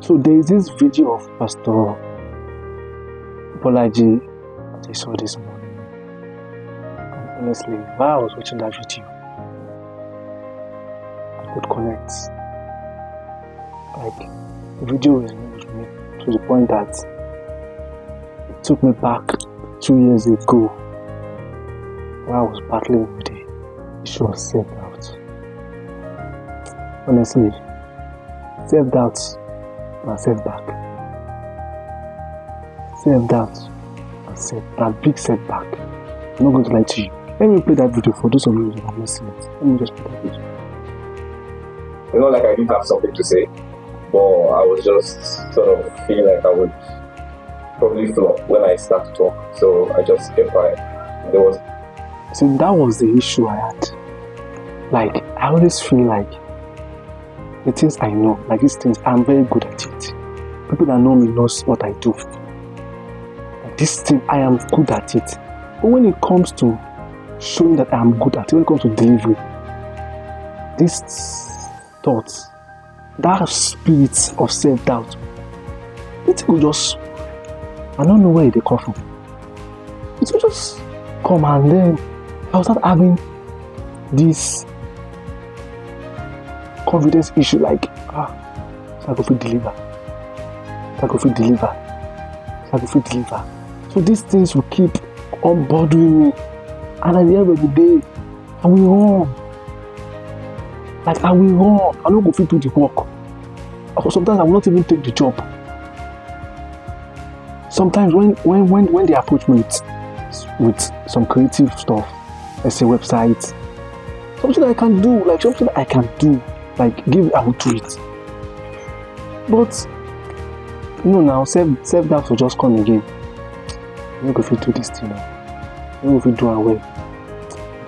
So there is this video of Pastor Bolaji that I saw this morning. And honestly, while I was watching that video, I could connect. Like, the video resonated with me to the point that it took me back 2 years ago when I was battling with the issue of self-doubt. Honestly, self-doubt and setback. Self-doubt and big setback. I'm not going to lie to you. Let me play that video for those of you who have not seen it. Let me just play that video. It's not like I didn't have something to say, but I was just sort of feeling like I would probably flop when I start to talk. So I just kept quiet. See, that was the issue I had. Like, I always feel like the things I know, like these things, I'm very good at it. People that know me knows what I do. Like this thing, I am good at it. But when it comes to showing that I am good at it, when it comes to delivery, these thoughts, that spirit of self-doubt, it will just, I don't know where they come from. It will just come, and then I'll start having this confidence issue, like, so I go fit deliver. So these things will keep on bothering me, and at the end of the day, I will run. Like, I will run. I don't go fit do the work. Sometimes I will not even take the job. Sometimes when they approach me with some creative stuff, let's say websites, something that I can do, like I will do it. But now self-doubt will just come again. You don't go fit do this thing now. You don't go fit do it well.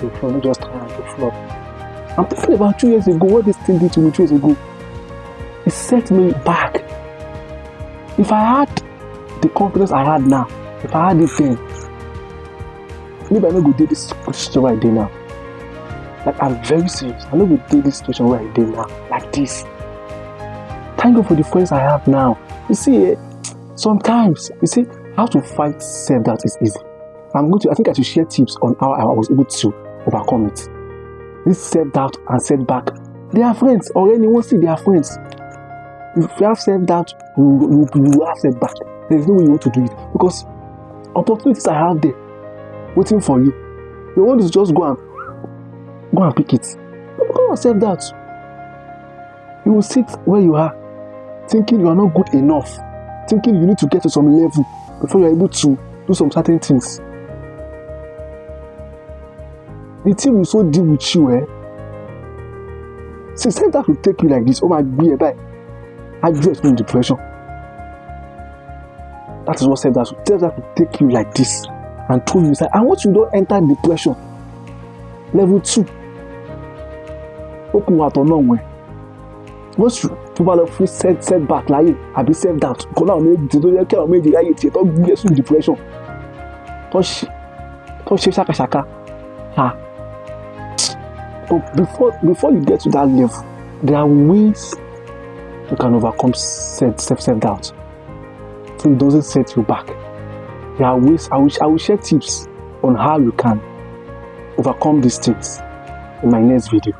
You flop, just try and go flop. I'm talking about 2 years ago. What this thing did to me 2 years ago, it set me back. If I had the confidence I had now, if I had it then, maybe I don't go do this situation where I did now. Like, I'm very serious. I don't go do this situation where I did now, like this. Thank God for the friends I have now. You see, sometimes, how to fight self-doubt is easy. I think I should share tips on how I was able to overcome it. This self-doubt and setback, they are friends. Or anyone see they are friends. If you have self-doubt, you have setback. There is no way you want to do it, because opportunities I have there waiting for you. You want to just go and pick it. But because of self-doubt, you will sit where you are, thinking you are not good enough, thinking you need to get to some level before you are able to do some certain things. The thing will so deal with you, See, self-doubt will take you like this. Oh my God, I just in depression. That is what self-doubt will take you like this and throw you inside. And once you don't enter depression, level 2, open out or nowhere. Once you probably feel setback like I be self-doubt, because now maybe don't get into depression. Don't shaka. But before you get to that level, there are ways you can overcome self-doubt, so it doesn't set you back. There are ways. I will share tips on how you can overcome these things in my next video.